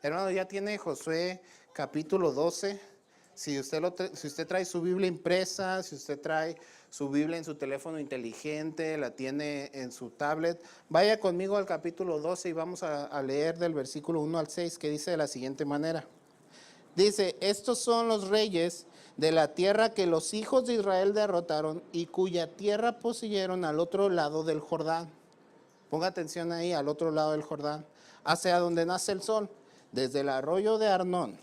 Hermano, ya tiene Josué capítulo 12. Si usted trae su Biblia impresa, si usted trae su Biblia en su teléfono inteligente, la tiene en su tablet, vaya conmigo al capítulo 12 y vamos a leer del versículo 1 al 6, que dice de la siguiente manera. Dice, estos son los reyes de la tierra que los hijos de Israel derrotaron y cuya tierra poseyeron al otro lado del Jordán. Ponga atención ahí, al otro lado del Jordán, hacia donde nace el sol, desde el arroyo de Arnón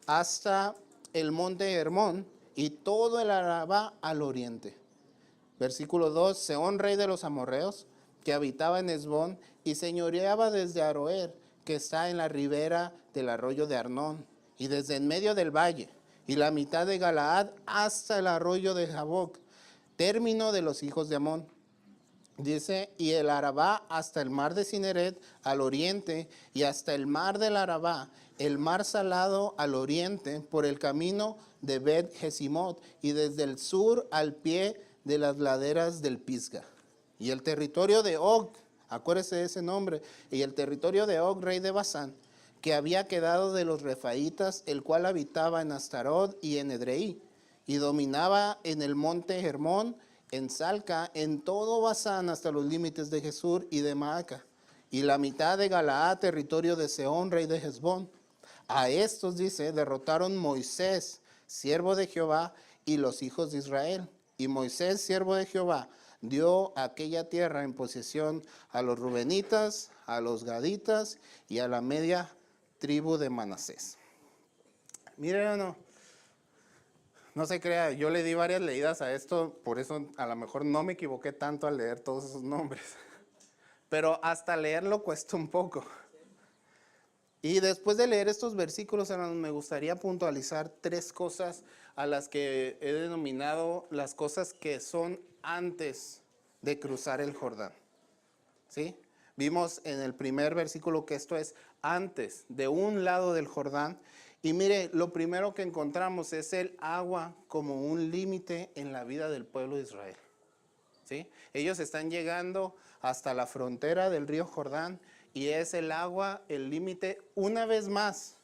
hasta el monte Hermón y todo el Arabá al oriente. Versículo 2, Sehón, rey de los amorreos, que habitaba en Hesbón y señoreaba desde Aroer, que está en la ribera del arroyo de Arnón, y desde en medio del valle, y la mitad de Galaad hasta el arroyo de Jaboc, término de los hijos de Amón. Dice, y el Arabá hasta el mar de Cineret al oriente, y hasta el mar del Arabá, el mar salado al oriente, por el camino de Bet Jesimot, y desde el sur al pie de las laderas del Pisga. Y el territorio de Og, acuérdese de ese nombre, y el territorio de Og, rey de Basán, que había quedado de los refaítas, el cual habitaba en Astarot y en Edrei, y dominaba en el monte Hermón, en Salca, en todo Basán hasta los límites de Jesur y de Maaca, y la mitad de Galaad, territorio de Sehón, rey de Hesbón. A estos, dice, derrotaron Moisés, siervo de Jehová, y los hijos de Israel. Y Moisés, siervo de Jehová, dio aquella tierra en posesión a los rubenitas, a los gaditas y a la media tribu de Manasés. Miren, no se crea, yo le di varias leídas a esto, por eso a lo mejor no me equivoqué tanto al leer todos esos nombres. Pero hasta leerlo cuesta un poco. Y después de leer estos versículos, hermanos, me gustaría puntualizar tres cosas a las que he denominado las cosas que son antes de cruzar el Jordán. ¿Sí? Vimos en el primer versículo que esto es antes, de un lado del Jordán. Y mire, lo primero que encontramos es el agua como un límite en la vida del pueblo de Israel. ¿Sí? Ellos están llegando hasta la frontera del río Jordán y es el agua el límite una vez más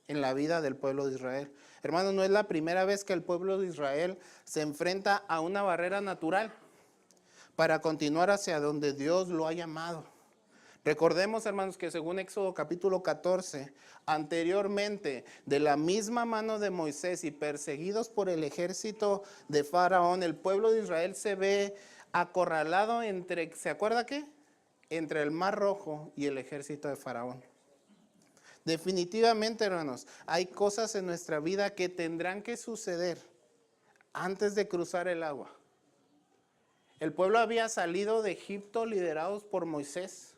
en la vida del pueblo de Israel. Hermanos, no es la primera vez que el pueblo de Israel se enfrenta a una barrera natural para continuar hacia donde Dios lo ha llamado. Recordemos, hermanos, que según Éxodo capítulo 14, anteriormente, de la misma mano de Moisés y perseguidos por el ejército de Faraón, el pueblo de Israel se ve acorralado entre, ¿se acuerda qué? Entre el Mar Rojo y el ejército de Faraón. Definitivamente, hermanos, hay cosas en nuestra vida que tendrán que suceder antes de cruzar el agua. El pueblo había salido de Egipto liderados por Moisés.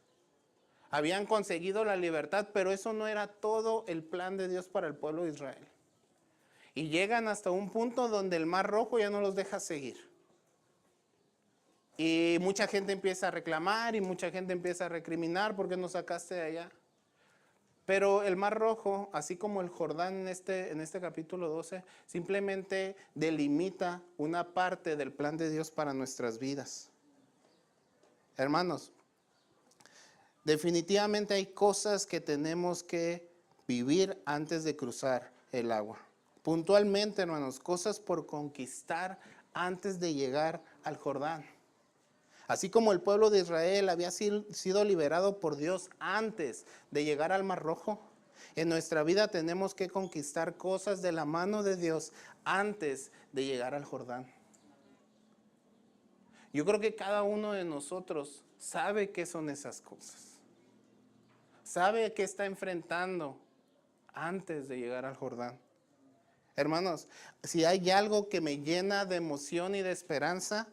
Habían conseguido la libertad, pero eso no era todo el plan de Dios para el pueblo de Israel. Y llegan hasta un punto donde el Mar Rojo ya no los deja seguir. Y mucha gente empieza a reclamar y mucha gente empieza a recriminar, ¿por qué nos sacaste de allá? Pero el Mar Rojo, así como el Jordán en este capítulo 12, simplemente delimita una parte del plan de Dios para nuestras vidas. Hermanos, definitivamente hay cosas que tenemos que vivir antes de cruzar el agua. Puntualmente, hermanos, cosas por conquistar antes de llegar al Jordán. Así como el pueblo de Israel había sido liberado por Dios antes de llegar al Mar Rojo, en nuestra vida tenemos que conquistar cosas de la mano de Dios antes de llegar al Jordán. Yo creo que cada uno de nosotros sabe qué son esas cosas. Sabe qué está enfrentando antes de llegar al Jordán. Hermanos, si hay algo que me llena de emoción y de esperanza,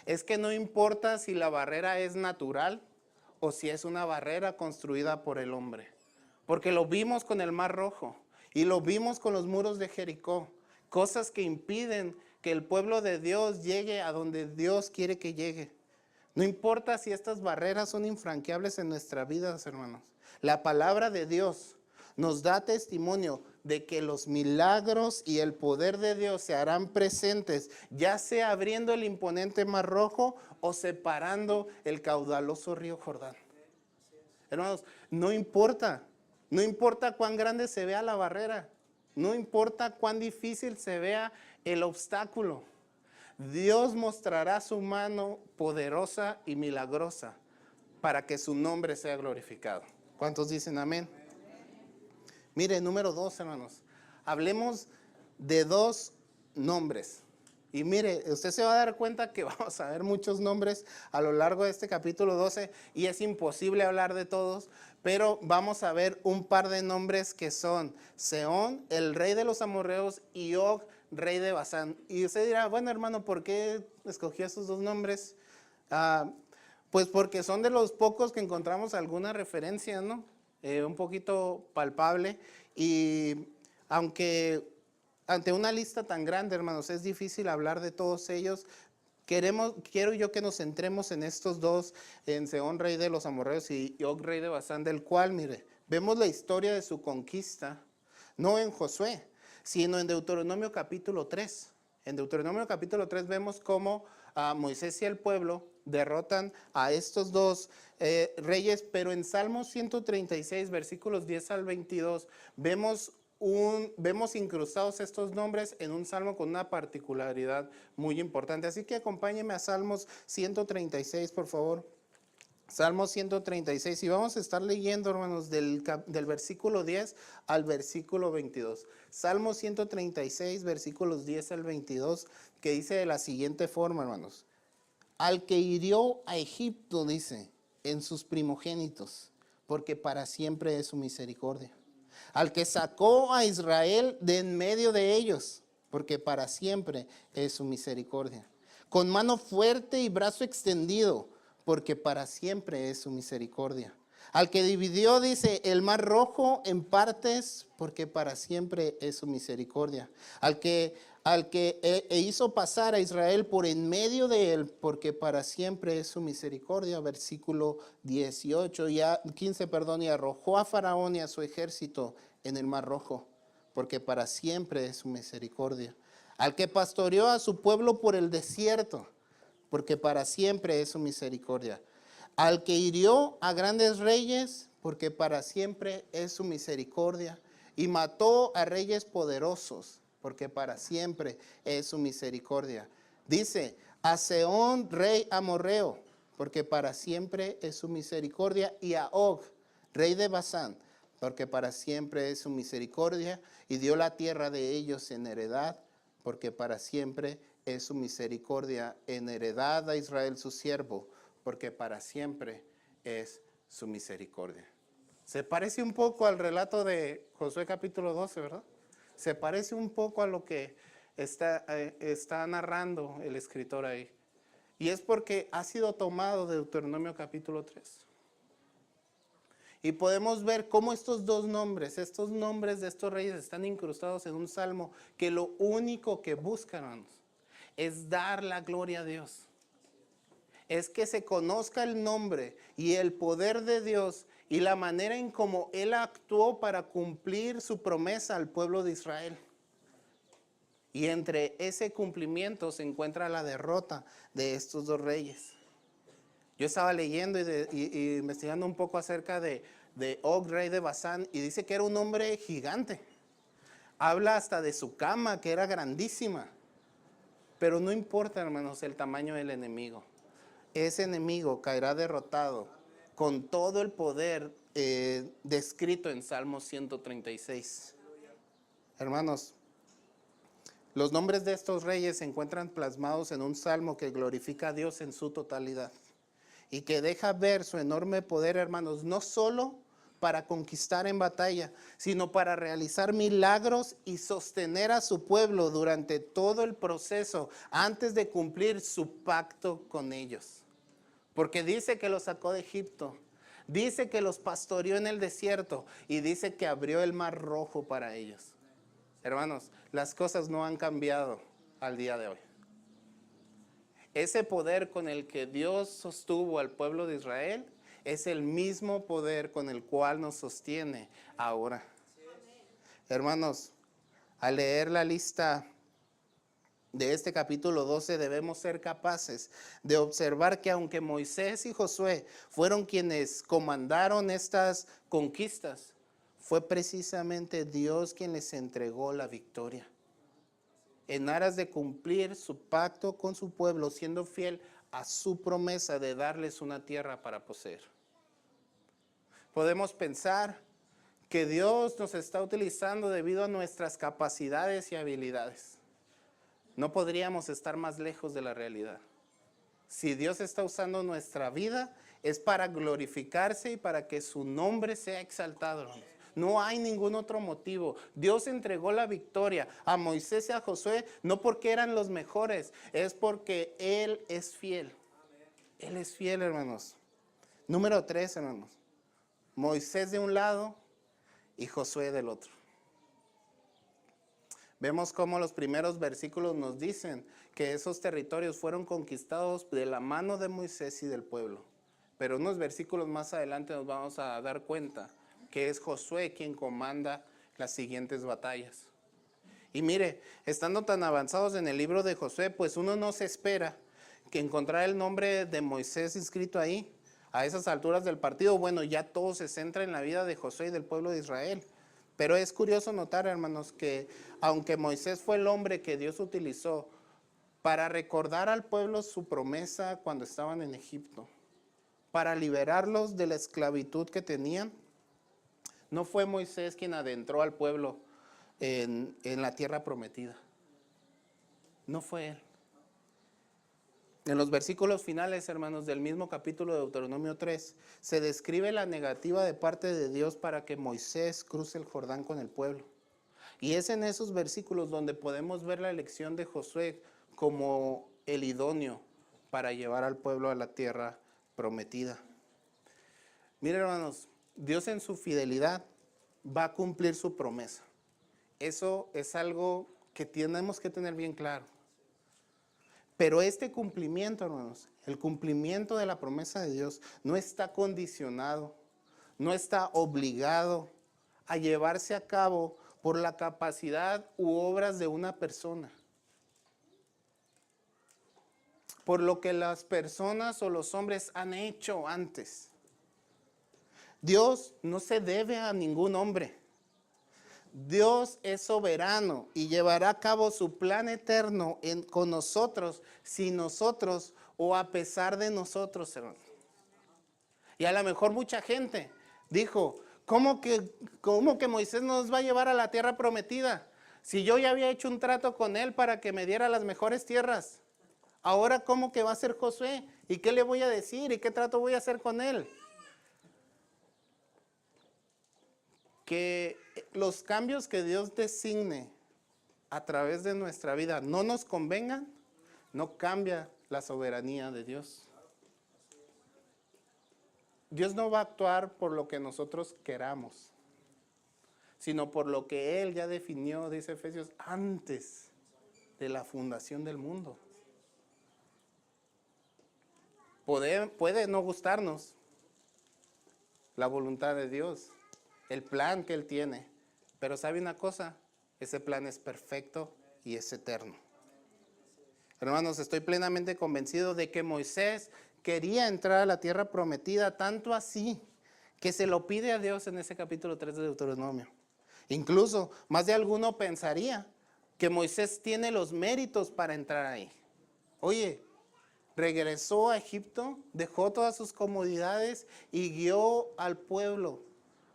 es que no importa si la barrera es natural o si es una barrera construida por el hombre. Porque lo vimos con el Mar Rojo y lo vimos con los muros de Jericó. Cosas que impiden que el pueblo de Dios llegue a donde Dios quiere que llegue. No importa si estas barreras son infranqueables en nuestras vidas, hermanos. La palabra de Dios nos da testimonio de que los milagros y el poder de Dios se harán presentes, ya sea abriendo el imponente Mar Rojo o separando el caudaloso río Jordán. Hermanos, no importa No importa cuán grande se vea la barrera, no importa cuán difícil se vea el obstáculo, Dios mostrará su mano poderosa y milagrosa para que su nombre sea glorificado. ¿Cuántos dicen amén? Mire, número 2, hermanos. Hablemos de 2 nombres. Y mire, usted se va a dar cuenta que vamos a ver muchos nombres a lo largo de este capítulo 12 y es imposible hablar de todos, pero vamos a ver un par de nombres que son Sehón, el rey de los amorreos, y Og, rey de Basán. Y usted dirá, bueno, hermano, ¿por qué escogió esos 2 nombres? Pues porque son de los pocos que encontramos alguna referencia, ¿no? Un poquito palpable, y aunque ante una lista tan grande, hermanos, es difícil hablar de todos ellos. Quiero yo que nos centremos en estos 2, en Sehón, rey de los amorreos, y Og, rey de Basán, del cual, mire, vemos la historia de su conquista, no en Josué, sino en Deuteronomio capítulo 3. En Deuteronomio capítulo 3 vemos cómo Moisés y el pueblo derrotan a estos 2 reyes, pero en Salmo 136, versículos 10 al 22, vemos incrustados estos nombres en un salmo con una particularidad muy importante. Así que acompáñenme a Salmos 136, por favor. Salmo 136, y vamos a estar leyendo, hermanos, del versículo 10 al versículo 22. Salmo 136, versículos 10 al 22, que dice de la siguiente forma, hermanos. Al que hirió a Egipto, dice, en sus primogénitos, porque para siempre es su misericordia. Al que sacó a Israel de en medio de ellos, porque para siempre es su misericordia. Con mano fuerte y brazo extendido, porque para siempre es su misericordia. Al que dividió, dice, el mar rojo en partes, porque para siempre es su misericordia. Al que hizo pasar a Israel por en medio de él, porque para siempre es su misericordia. Versículo 18, 15, y arrojó a Faraón y a su ejército en el mar rojo, porque para siempre es su misericordia. Al que pastoreó a su pueblo por el desierto, porque para siempre es su misericordia. Al que hirió a grandes reyes, porque para siempre es su misericordia. Y mató a reyes poderosos, porque para siempre es su misericordia. Dice, a Sehón, rey amorreo, porque para siempre es su misericordia. Y a Og, rey de Basán, porque para siempre es su misericordia. Y dio la tierra de ellos en heredad, porque para siempre es su misericordia, en heredad a Israel su siervo, porque para siempre es su misericordia. Se parece un poco al relato de Josué capítulo 12, ¿verdad? Se parece un poco a lo que está narrando el escritor ahí. Y es porque ha sido tomado de Deuteronomio capítulo 3. Y podemos ver cómo estos 2 nombres, estos nombres de estos reyes están incrustados en un salmo que lo único que buscan, hermanos, es dar la gloria a Dios. Es que se conozca el nombre y el poder de Dios y la manera en cómo Él actuó para cumplir su promesa al pueblo de Israel. Y entre ese cumplimiento se encuentra la derrota de estos 2 reyes. Yo estaba leyendo y investigando un poco acerca de Og, rey de Basán, y dice que era un hombre gigante. Habla hasta de su cama, que era grandísima. Pero no importa, hermanos, el tamaño del enemigo. Ese enemigo caerá derrotado con todo el poder descrito en Salmo 136. Hermanos, los nombres de estos reyes se encuentran plasmados en un salmo que glorifica a Dios en su totalidad y que deja ver su enorme poder, hermanos, no solo para conquistar en batalla, sino para realizar milagros y sostener a su pueblo durante todo el proceso antes de cumplir su pacto con ellos. Porque dice que los sacó de Egipto, dice que los pastoreó en el desierto y dice que abrió el mar rojo para ellos. Hermanos, las cosas no han cambiado al día de hoy. Ese poder con el que Dios sostuvo al pueblo de Israel es el mismo poder con el cual nos sostiene ahora. Hermanos, al leer la lista de este capítulo 12 debemos ser capaces de observar que aunque Moisés y Josué fueron quienes comandaron estas conquistas, fue precisamente Dios quien les entregó la victoria, en aras de cumplir su pacto con su pueblo, siendo fiel a su promesa de darles una tierra para poseer. Podemos pensar que Dios nos está utilizando debido a nuestras capacidades y habilidades. No podríamos estar más lejos de la realidad. Si Dios está usando nuestra vida, es para glorificarse y para que su nombre sea exaltado, hermanos. No hay ningún otro motivo. Dios entregó la victoria a Moisés y a Josué, no porque eran los mejores, es porque Él es fiel. Él es fiel, hermanos. Número 3, hermanos. Moisés de un lado y Josué del otro. Vemos cómo los primeros versículos nos dicen que esos territorios fueron conquistados de la mano de Moisés y del pueblo. Pero unos versículos más adelante nos vamos a dar cuenta que es Josué quien comanda las siguientes batallas. Y mire, estando tan avanzados en el libro de Josué, pues uno no se espera que encontrar el nombre de Moisés inscrito ahí. A esas alturas del partido, bueno, ya todo se centra en la vida de Josué y del pueblo de Israel. Pero es curioso notar, hermanos, que aunque Moisés fue el hombre que Dios utilizó para recordar al pueblo su promesa cuando estaban en Egipto, para liberarlos de la esclavitud que tenían, no fue Moisés quien adentró al pueblo en la tierra prometida. No fue él. En los versículos finales, hermanos, del mismo capítulo de Deuteronomio 3, se describe la negativa de parte de Dios para que Moisés cruce el Jordán con el pueblo. Y es en esos versículos donde podemos ver la elección de Josué como el idóneo para llevar al pueblo a la tierra prometida. Miren, hermanos, Dios en su fidelidad va a cumplir su promesa. Eso es algo que tenemos que tener bien claro. Pero este cumplimiento, hermanos, el cumplimiento de la promesa de Dios no está condicionado, no está obligado a llevarse a cabo por la capacidad u obras de una persona. Por lo que las personas o los hombres han hecho antes. Dios no se debe a ningún hombre. Dios es soberano y llevará a cabo su plan eterno con nosotros, sin nosotros o a pesar de nosotros, hermano. Y a lo mejor mucha gente dijo, ¿cómo que Moisés nos va a llevar a la tierra prometida? Si yo ya había hecho un trato con él para que me diera las mejores tierras. Ahora, ¿cómo que va a ser Josué? ¿Y qué le voy a decir? ¿Y qué trato voy a hacer con él? Que los cambios que Dios designe a través de nuestra vida no nos convengan, no cambia la soberanía de Dios. Dios no va a actuar por lo que nosotros queramos, sino por lo que Él ya definió, dice Efesios, antes de la fundación del mundo. Puede no gustarnos la voluntad de Dios, el plan que Él tiene. Pero ¿sabe una cosa? Ese plan es perfecto y es eterno. Hermanos, estoy plenamente convencido de que Moisés quería entrar a la tierra prometida, tanto así que se lo pide a Dios en ese capítulo 3 de Deuteronomio. Incluso, más de alguno pensaría que Moisés tiene los méritos para entrar ahí. Oye, regresó a Egipto, dejó todas sus comodidades y guió al pueblo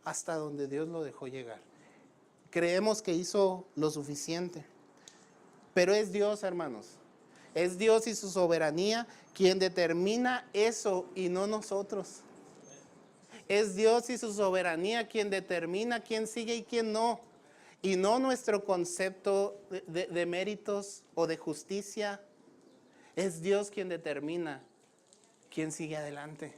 hasta donde Dios lo dejó llegar. Creemos que hizo lo suficiente. Pero es Dios, hermanos. Es Dios y su soberanía quien determina eso y no nosotros. Es Dios y su soberanía quien determina quién sigue y quién no. Y no nuestro concepto de méritos o de justicia. Es Dios quien determina quién sigue adelante.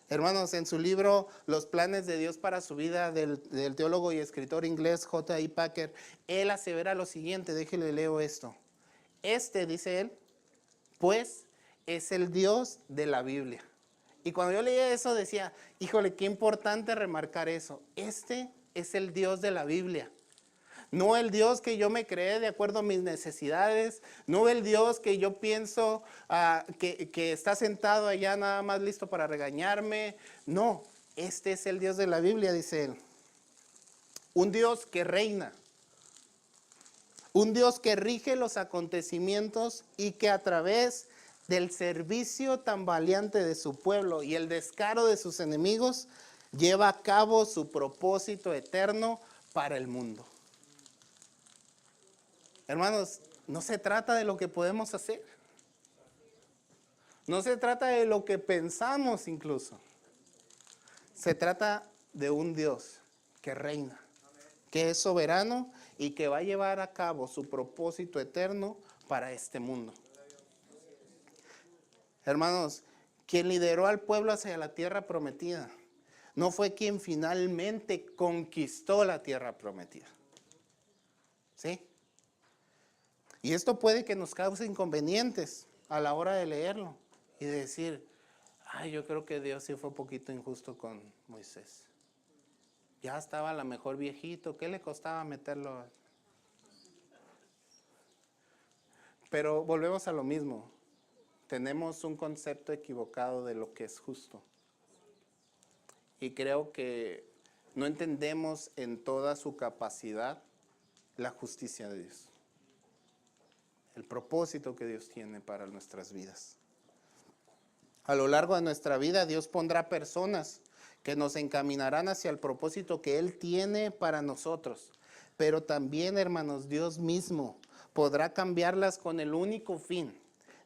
Hermanos, en su libro Los planes de Dios para su vida, del teólogo y escritor inglés J.I. Packer, él asevera lo siguiente, déjele leo esto. Dice él, pues es el Dios de la Biblia. Y cuando yo leía eso decía, híjole, qué importante remarcar eso. Este es el Dios de la Biblia. No el Dios que yo me creé de acuerdo a mis necesidades, no el Dios que yo pienso que está sentado allá nada más listo para regañarme. No, este es el Dios de la Biblia, dice él. un Dios que reina, un Dios que rige los acontecimientos y que a través del servicio tan valiente de su pueblo y el descaro de sus enemigos, lleva a cabo su propósito eterno para el mundo. Hermanos, no se trata de lo que podemos hacer. No se trata de lo que pensamos incluso. Se trata de un Dios que reina, que es soberano y que va a llevar a cabo su propósito eterno para este mundo. Hermanos, quien lideró al pueblo hacia la tierra prometida no fue quien finalmente conquistó la tierra prometida. ¿Sí? Y esto puede que nos cause inconvenientes a la hora de leerlo y de decir, ay, yo creo que Dios sí fue un poquito injusto con Moisés. Ya estaba a lo mejor viejito, ¿qué le costaba meterlo? Pero volvemos a lo mismo. Tenemos un concepto equivocado de lo que es justo. Y creo que no entendemos en toda su capacidad la justicia de Dios. El propósito que Dios tiene para nuestras vidas. A lo largo de nuestra vida Dios pondrá personas que nos encaminarán hacia el propósito que Él tiene para nosotros. Pero también, hermanos, Dios mismo podrá cambiarlas con el único fin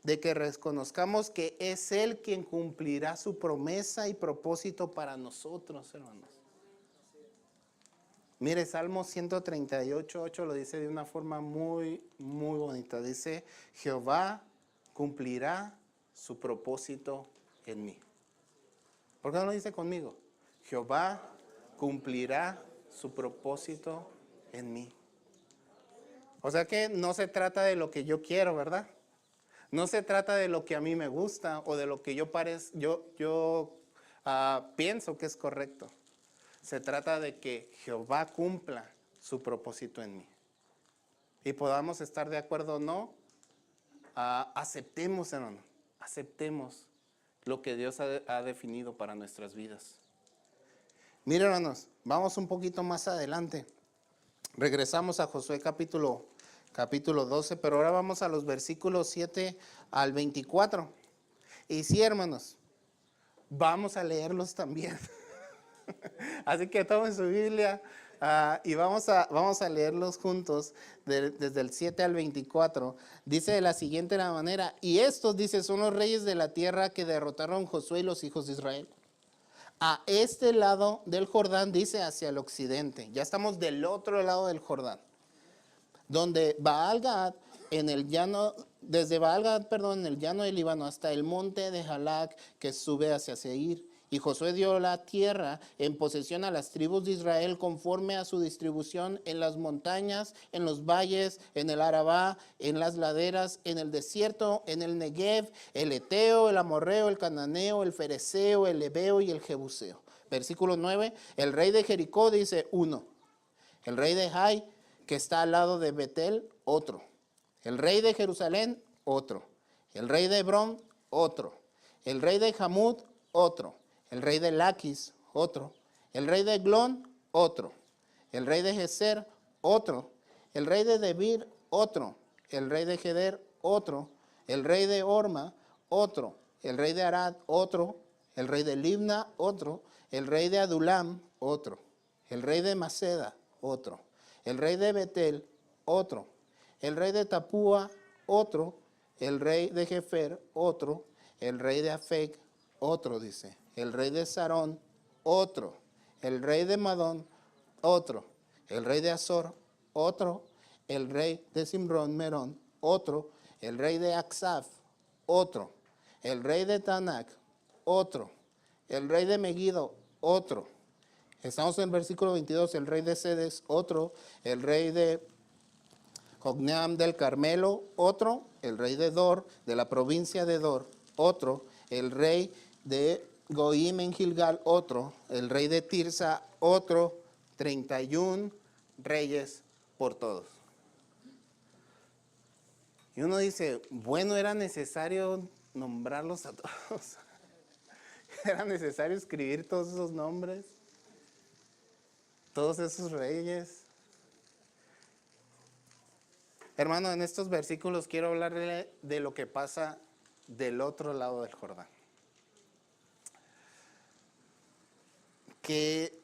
de que reconozcamos que es Él quien cumplirá su promesa y propósito para nosotros, hermanos. Mire, Salmo 138:8 lo dice de una forma muy, muy bonita. Dice, Jehová cumplirá su propósito en mí. ¿Por qué no lo dice conmigo? Jehová cumplirá su propósito en mí. O sea que no se trata de lo que yo quiero, ¿verdad? No se trata de lo que a mí me gusta o de lo que yo pienso que es correcto. Se trata de que Jehová cumpla su propósito en mí. Y podamos estar de acuerdo o no, aceptemos, hermano, aceptemos lo que Dios ha definido para nuestras vidas. Miren, hermanos, vamos un poquito más adelante. Regresamos a Josué capítulo 12, pero ahora vamos a los versículos 7 al 24. Y sí, hermanos, vamos a leerlos también. Así que tomen su Biblia y vamos a leerlos juntos desde el 7 al 24. Dice de la siguiente manera, y estos, dice, son los reyes de la tierra que derrotaron Josué y los hijos de Israel. A este lado del Jordán, dice, hacia el occidente. Ya estamos del otro lado del Jordán. Donde Baal-Gad, en el llano, desde Baal-Gad, en el llano del Líbano hasta el monte de Jalac que sube hacia Seir. Y Josué dio la tierra en posesión a las tribus de Israel conforme a su distribución en las montañas, en los valles, en el Arabá, en las laderas, en el desierto, en el Negev, el Eteo, el Amorreo, el Cananeo, el Fereceo, el Ebeo y el Jebuseo. Versículo 9, el rey de Jericó dice 1. El rey de Jai, que está al lado de Betel, otro. El rey de Jerusalén, otro. El rey de Hebrón, otro. El rey de Jamud, otro. El rey de Laquis, otro. El rey de Glón, otro. El rey de Geser, otro. El rey de Debir, otro. El rey de Geder, otro. El rey de Orma, otro. El rey de Arad, otro. El rey de Libna, otro. El rey de Adulam, otro. El rey de Maceda, otro. El rey de Betel, otro. El rey de Tapúa, otro. El rey de Jefer, otro. El rey de Afec, otro, dice. El rey de Sarón, otro. El rey de Madón, otro. El rey de Azor, otro. El rey de Simrón Merón, otro. El rey de Aksaf, otro. El rey de Tanac, otro. El rey de Megiddo, otro. Estamos en el versículo 22, el rey de Sedes, otro. El rey de Jocneam del Carmelo, otro. El rey de Dor, de la provincia de Dor, otro. El rey de Goim en Gilgal, otro. El rey de Tirsa, otro. 31 reyes por todos. Y uno dice, bueno, era necesario nombrarlos a todos. Era necesario escribir todos esos nombres. Todos esos reyes. Hermano, en estos versículos quiero hablarle de lo que pasa del otro lado del Jordán. Que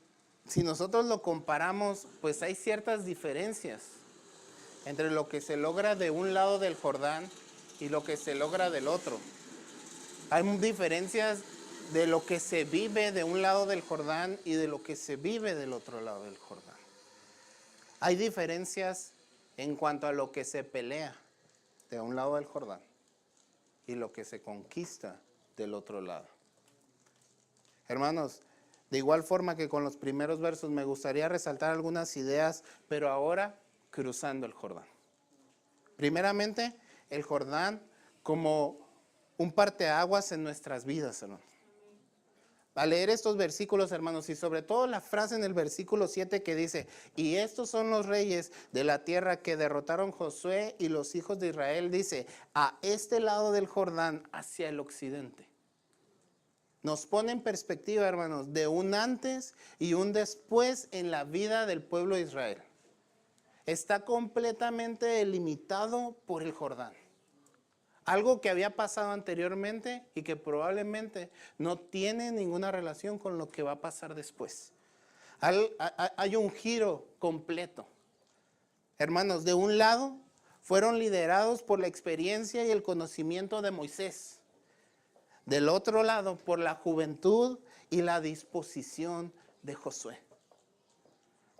si nosotros lo comparamos, pues hay ciertas diferencias entre lo que se logra de un lado del Jordán y lo que se logra del otro. Hay diferencias de lo que se vive de un lado del Jordán y de lo que se vive del otro lado del Jordán. Hay diferencias en cuanto a lo que se pelea de un lado del Jordán y lo que se conquista del otro lado. Hermanos, de igual forma que con los primeros versos me gustaría resaltar algunas ideas, pero ahora cruzando el Jordán. Primeramente, el Jordán como un parteaguas en nuestras vidas, hermanos. Al leer estos versículos, hermanos, y sobre todo la frase en el versículo 7 que dice, y estos son los reyes de la tierra que derrotaron Josué y los hijos de Israel, dice, a este lado del Jordán, hacia el occidente. Nos pone en perspectiva, hermanos, de un antes y un después en la vida del pueblo de Israel. Está completamente delimitado por el Jordán. Algo que había pasado anteriormente y que probablemente no tiene ninguna relación con lo que va a pasar después. Hay un giro completo. Hermanos, de un lado fueron liderados por la experiencia y el conocimiento de Moisés. Del otro lado, por la juventud y la disposición de Josué.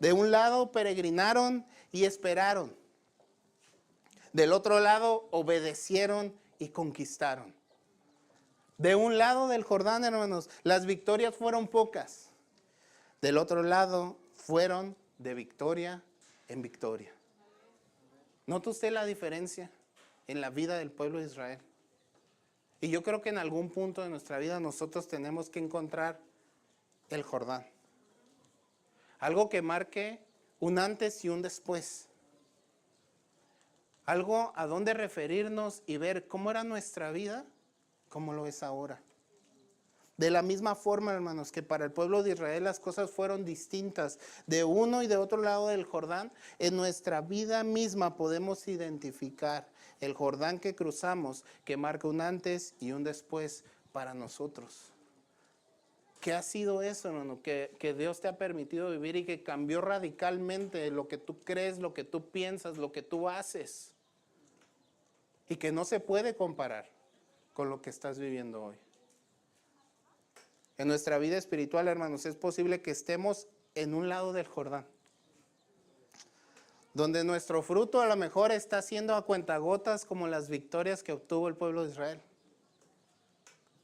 De un lado peregrinaron y esperaron. Del otro lado obedecieron y conquistaron. De un lado del Jordán, hermanos, las victorias fueron pocas. Del otro lado fueron de victoria en victoria. ¿Nota usted la diferencia en la vida del pueblo de Israel? Y yo creo que en algún punto de nuestra vida nosotros tenemos que encontrar el Jordán. Algo que marque un antes y un después. Algo a donde referirnos y ver cómo era nuestra vida, cómo lo es ahora. De la misma forma, hermanos, que para el pueblo de Israel las cosas fueron distintas de uno y de otro lado del Jordán, en nuestra vida misma podemos identificar el Jordán que cruzamos, que marca un antes y un después para nosotros. ¿Qué ha sido eso, hermano? Que Dios te ha permitido vivir y que cambió radicalmente lo que tú crees, lo que tú piensas, lo que tú haces. Y que no se puede comparar con lo que estás viviendo hoy. En nuestra vida espiritual, hermanos, es posible que estemos en un lado del Jordán, donde nuestro fruto a lo mejor está siendo a cuentagotas como las victorias que obtuvo el pueblo de Israel.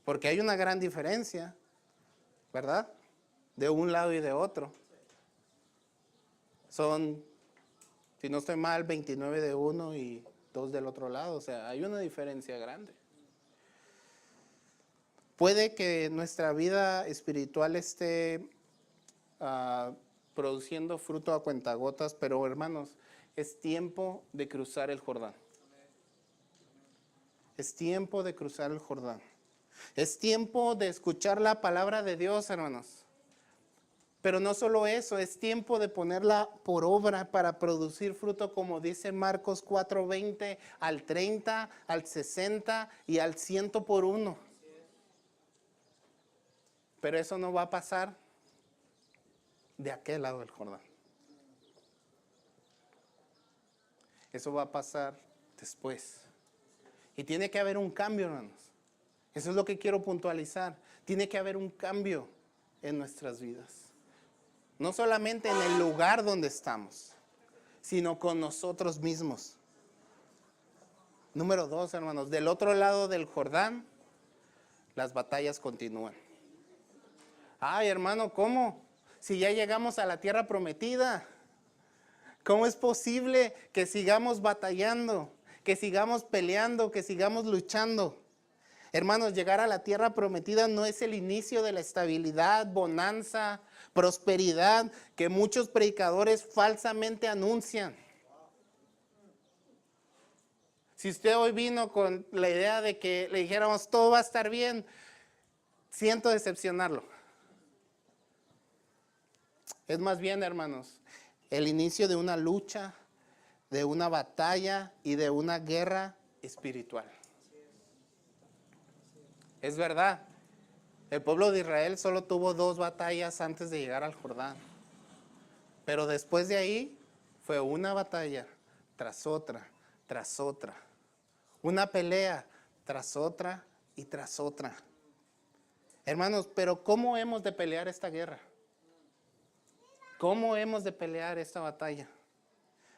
Porque hay una gran diferencia, ¿verdad? De un lado y de otro. Son, si no estoy mal, 29 de uno y 2 del otro lado. O sea, hay una diferencia grande. Puede que nuestra vida espiritual esté produciendo fruto a cuentagotas, pero hermanos, es tiempo de cruzar el Jordán. Es tiempo de cruzar el Jordán. Es tiempo de escuchar la palabra de Dios, hermanos. Pero no solo eso, es tiempo de ponerla por obra para producir fruto, como dice Marcos 4:20, al 30, al 60 y al 100 por uno. Pero eso no va a pasar de aquel lado del Jordán. Eso va a pasar después. Y tiene que haber un cambio, hermanos. Eso es lo que quiero puntualizar. Tiene que haber un cambio en nuestras vidas. No solamente en el lugar donde estamos, sino con nosotros mismos. Número 2, hermanos. Del otro lado del Jordán, las batallas continúan. Ay, hermano, ¿cómo? Si ya llegamos a la tierra prometida. ¿Cómo es posible que sigamos batallando, que sigamos peleando, que sigamos luchando? Hermanos, llegar a la tierra prometida no es el inicio de la estabilidad, bonanza, prosperidad que muchos predicadores falsamente anuncian. Si usted hoy vino con la idea de que le dijéramos todo va a estar bien, siento decepcionarlo. Es más bien, hermanos, el inicio de una lucha, de una batalla y de una guerra espiritual. Es verdad, el pueblo de Israel solo tuvo 2 batallas antes de llegar al Jordán. Pero después de ahí fue una batalla tras otra, tras otra. Una pelea tras otra y tras otra. Hermanos, pero ¿cómo hemos de pelear esta guerra? ¿Cómo hemos de pelear esta batalla?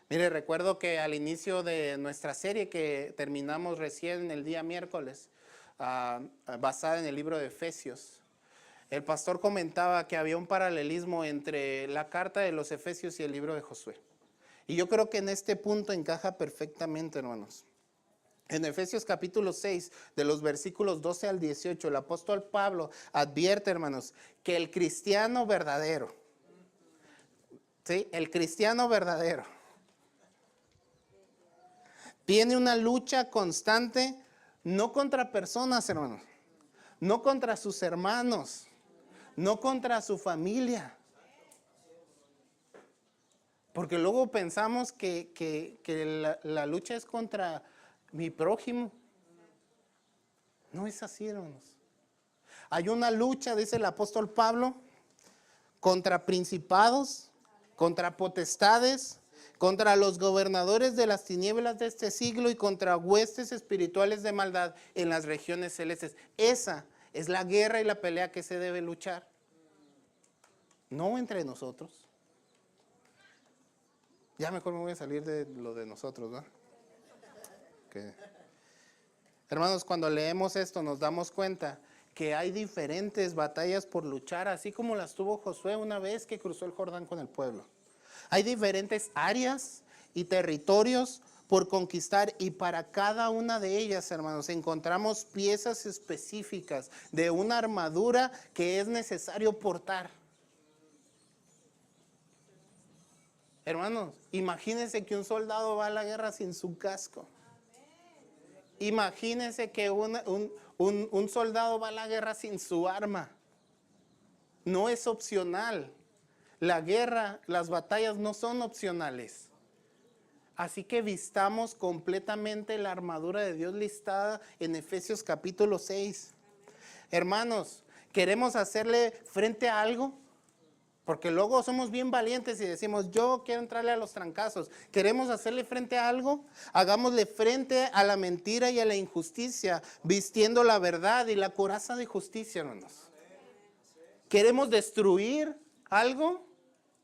Mire, recuerdo que al inicio de nuestra serie que terminamos recién el día miércoles, basada en el libro de Efesios, el pastor comentaba que había un paralelismo entre la carta de los Efesios y el libro de Josué. Y yo creo que en este punto encaja perfectamente, hermanos. En Efesios capítulo 6, de los versículos 12 al 18, el apóstol Pablo advierte, hermanos, que el cristiano verdadero, ¿sí? El cristiano verdadero tiene una lucha constante, no contra personas, hermanos, no contra sus hermanos, no contra su familia. Porque luego pensamos que la lucha es contra mi prójimo. No es así, hermanos. Hay una lucha, dice el apóstol Pablo, contra principados, contra potestades, contra los gobernadores de las tinieblas de este siglo y contra huestes espirituales de maldad en las regiones celestes. Esa es la guerra y la pelea que se debe luchar. No entre nosotros. Ya mejor me voy a salir de lo de nosotros, ¿no? Okay. Hermanos, cuando leemos esto nos damos cuenta que hay diferentes batallas por luchar, así como las tuvo Josué una vez que cruzó el Jordán con el pueblo. Hay diferentes áreas y territorios por conquistar y para cada una de ellas, hermanos, encontramos piezas específicas de una armadura que es necesario portar. Hermanos, imagínense que un soldado va a la guerra sin su casco. Imagínense que un soldado va a la guerra sin su arma. No es opcional. La guerra, las batallas no son opcionales. Así que vistamos completamente la armadura de Dios listada en Efesios capítulo 6. Hermanos, ¿queremos hacerle frente a algo? Porque luego somos bien valientes y decimos, yo quiero entrarle a los trancazos. ¿Queremos hacerle frente a algo? Hagámosle frente a la mentira y a la injusticia, vistiendo la verdad y la coraza de justicia, hermanos. ¿Queremos destruir algo?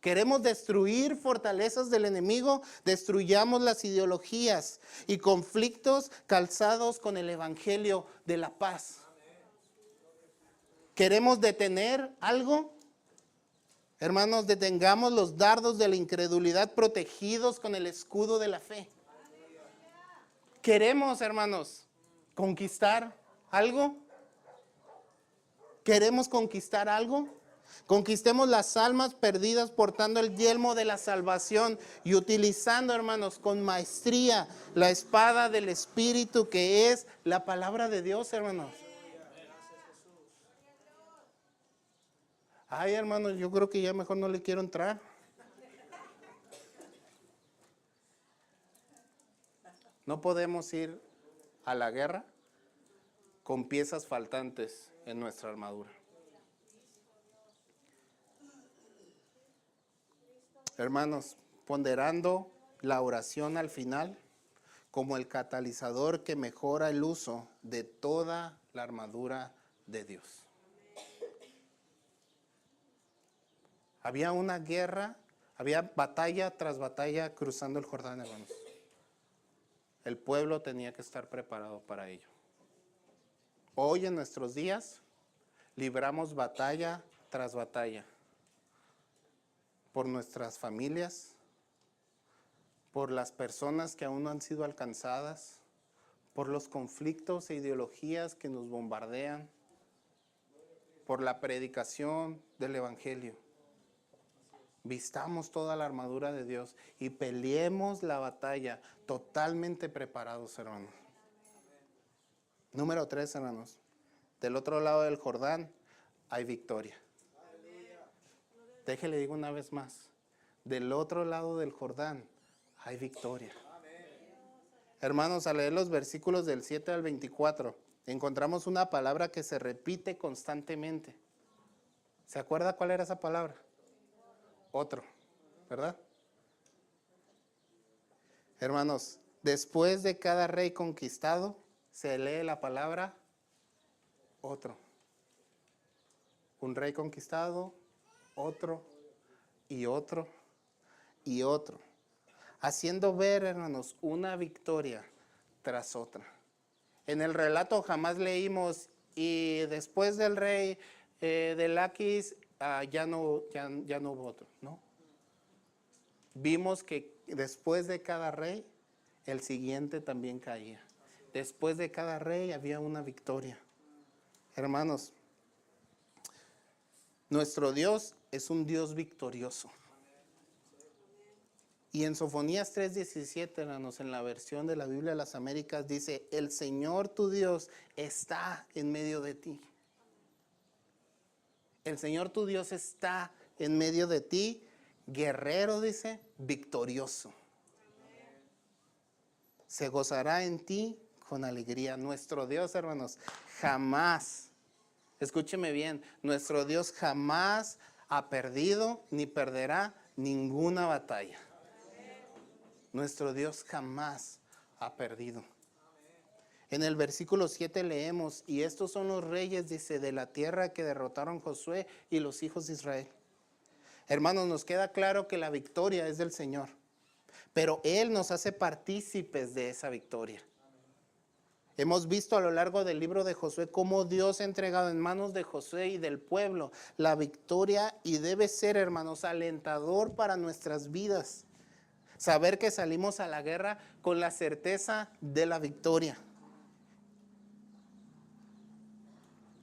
¿Queremos destruir fortalezas del enemigo? Destruyamos las ideologías y conflictos calzados con el evangelio de la paz. ¿Queremos detener algo? Hermanos, detengamos los dardos de la incredulidad protegidos con el escudo de la fe. ¿Queremos, hermanos, conquistar algo? ¿Queremos conquistar algo? Conquistemos las almas perdidas portando el yelmo de la salvación y utilizando, hermanos, con maestría la espada del Espíritu que es la palabra de Dios, hermanos. Ay, hermanos, yo creo que ya mejor no le quiero entrar. No podemos ir a la guerra con piezas faltantes en nuestra armadura. Hermanos, ponderando la oración al final como el catalizador que mejora el uso de toda la armadura de Dios. Había una guerra, había batalla tras batalla cruzando el Jordán, hermanos. El pueblo tenía que estar preparado para ello. Hoy en nuestros días libramos batalla tras batalla por nuestras familias, por las personas que aún no han sido alcanzadas, por los conflictos e ideologías que nos bombardean, por la predicación del evangelio. Vistamos toda la armadura de Dios y peleemos la batalla totalmente preparados, hermanos. Número 3, hermanos. Del otro lado del Jordán hay victoria. Déjele digo una vez más, del otro lado del Jordán hay victoria. Hermanos, al leer los versículos del 7 al 24, encontramos una palabra que se repite constantemente. ¿Se acuerda cuál era esa palabra? Otro, ¿verdad? Hermanos, después de cada rey conquistado, se lee la palabra otro. Un rey conquistado, otro, y otro, y otro. Haciendo ver, hermanos, una victoria tras otra. En el relato jamás leímos, y después del rey de Laquis, ya no hubo otro, ¿no? Vimos que después de cada rey, el siguiente también caía. Después de cada rey había una victoria. Hermanos, nuestro Dios es un Dios victorioso. Y en Sofonías 3:17, hermanos, en la versión de la Biblia de las Américas, dice, el Señor tu Dios está en medio de ti. El Señor tu Dios está en medio de ti, guerrero, dice, victorioso. Se gozará en ti con alegría. Nuestro Dios, hermanos, jamás, escúcheme bien, nuestro Dios jamás ha perdido ni perderá ninguna batalla. Nuestro Dios jamás ha perdido. En el versículo 7 leemos, y estos son los reyes, dice, de la tierra que derrotaron Josué y los hijos de Israel. Hermanos, nos queda claro que la victoria es del Señor, pero Él nos hace partícipes de esa victoria. Hemos visto a lo largo del libro de Josué cómo Dios ha entregado en manos de Josué y del pueblo la victoria, y debe ser, hermanos, alentador para nuestras vidas. Saber que salimos a la guerra con la certeza de la victoria.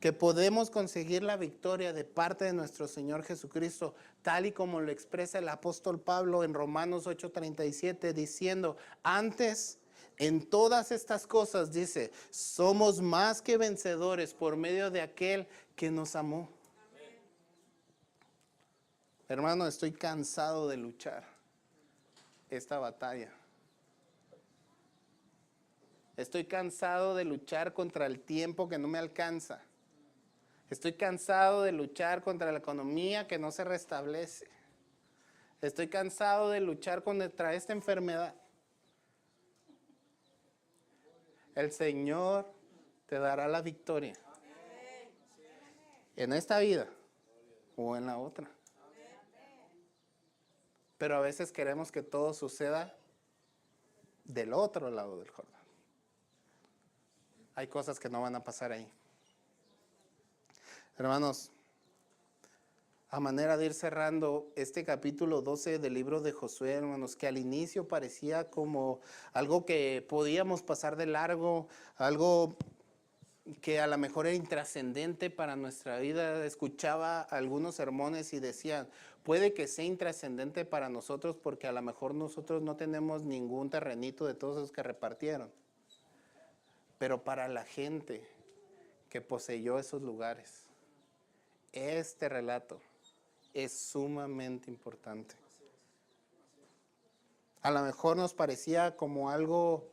Que podemos conseguir la victoria de parte de nuestro Señor Jesucristo, tal y como lo expresa el apóstol Pablo en Romanos 8:37, diciendo, antes, en todas estas cosas, dice, somos más que vencedores por medio de aquel que nos amó. Hermano, estoy cansado de luchar esta batalla. Estoy cansado de luchar contra el tiempo que no me alcanza. Estoy cansado de luchar contra la economía que no se restablece. Estoy cansado de luchar contra esta enfermedad. El Señor te dará la victoria. En esta vida o en la otra. Pero a veces queremos que todo suceda del otro lado del Jordán. Hay cosas que no van a pasar ahí. Hermanos, a manera de ir cerrando este capítulo 12 del libro de Josué, hermanos, que al inicio parecía como algo que podíamos pasar de largo, algo que a lo mejor era intrascendente para nuestra vida. Escuchaba algunos sermones y decían, puede que sea intrascendente para nosotros porque a lo mejor nosotros no tenemos ningún terrenito de todos esos que repartieron. Pero para la gente que poseyó esos lugares, este relato es sumamente importante. A lo mejor nos parecía como algo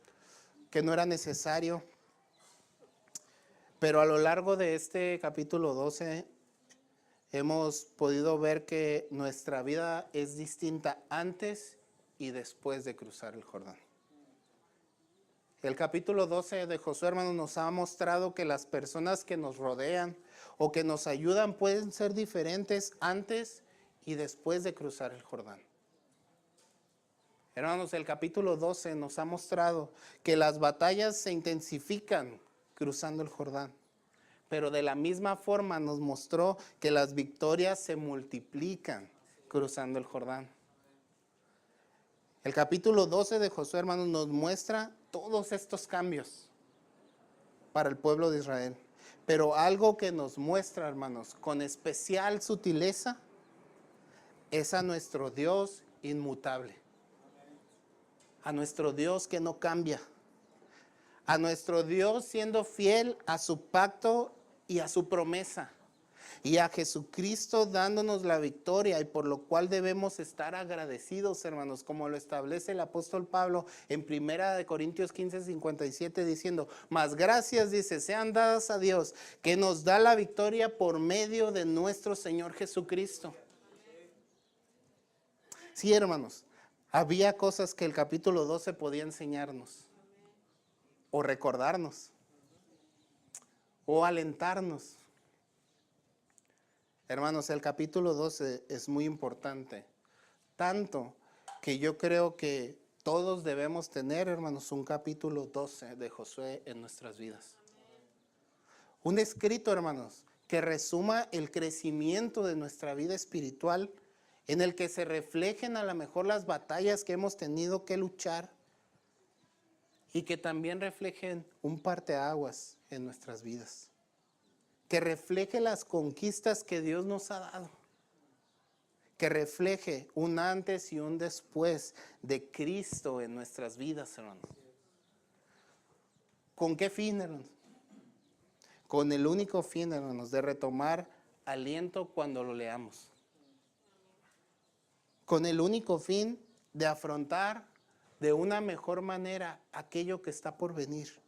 que no era necesario, pero a lo largo de este capítulo 12 hemos podido ver que nuestra vida es distinta antes y después de cruzar el Jordán. El capítulo 12 de Josué, hermanos, nos ha mostrado que las personas que nos rodean o que nos ayudan pueden ser diferentes antes y después de cruzar el Jordán. Hermanos, el capítulo 12 nos ha mostrado que las batallas se intensifican cruzando el Jordán, pero de la misma forma nos mostró que las victorias se multiplican cruzando el Jordán. El capítulo 12 de Josué, hermanos, nos muestra todos estos cambios para el pueblo de Israel. Pero algo que nos muestra, hermanos, con especial sutileza, es a nuestro Dios inmutable. A nuestro Dios que no cambia. A nuestro Dios siendo fiel a su pacto y a su promesa. y a Jesucristo dándonos la victoria, y por lo cual debemos estar agradecidos, hermanos, como lo establece el apóstol Pablo en 1 Corintios 15:57, diciendo: mas gracias, dice, sean dadas a Dios, que nos da la victoria por medio de nuestro Señor Jesucristo. Sí, hermanos, había cosas que el capítulo 12 podía enseñarnos, o recordarnos, o alentarnos. Hermanos, el capítulo 12 es muy importante, tanto que yo creo que todos debemos tener, hermanos, un capítulo 12 de Josué en nuestras vidas. Un escrito, hermanos, que resuma el crecimiento de nuestra vida espiritual, en el que se reflejen a lo mejor las batallas que hemos tenido que luchar, y que también reflejen un parteaguas en nuestras vidas, que refleje las conquistas que Dios nos ha dado, que refleje un antes y un después de Cristo en nuestras vidas, hermanos. ¿Con qué fin, hermanos? Con el único fin, hermanos, de retomar aliento cuando lo leamos. Con el único fin de afrontar de una mejor manera aquello que está por venir.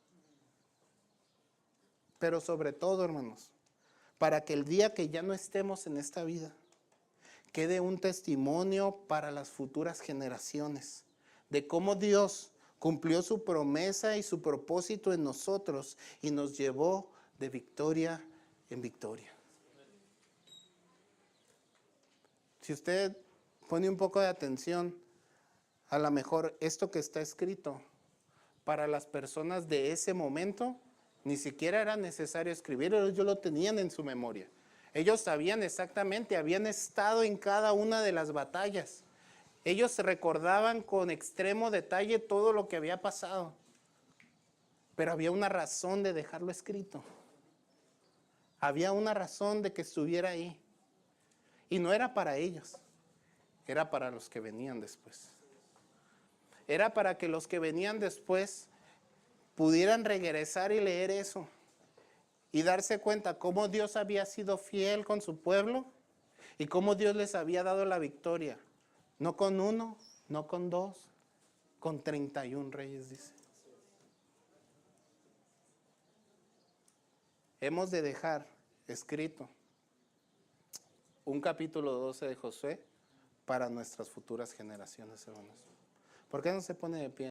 Pero sobre todo, hermanos, para que el día que ya no estemos en esta vida, quede un testimonio para las futuras generaciones de cómo Dios cumplió su promesa y su propósito en nosotros y nos llevó de victoria en victoria. Si usted pone un poco de atención, a lo mejor esto que está escrito para las personas de ese momento ni siquiera era necesario escribirlo, ellos lo tenían en su memoria. Ellos sabían exactamente, habían estado en cada una de las batallas. Ellos recordaban con extremo detalle todo lo que había pasado. Pero había una razón de dejarlo escrito. Había una razón de que estuviera ahí. Y no era para ellos, era para los que venían después. Era para que los que venían después pudieran regresar y leer eso y darse cuenta cómo Dios había sido fiel con su pueblo y cómo Dios les había dado la victoria. No con uno, no con dos, con 31 reyes, dice. Hemos de dejar escrito un capítulo 12 de Josué para nuestras futuras generaciones, hermanos. ¿Por qué no se pone de pie?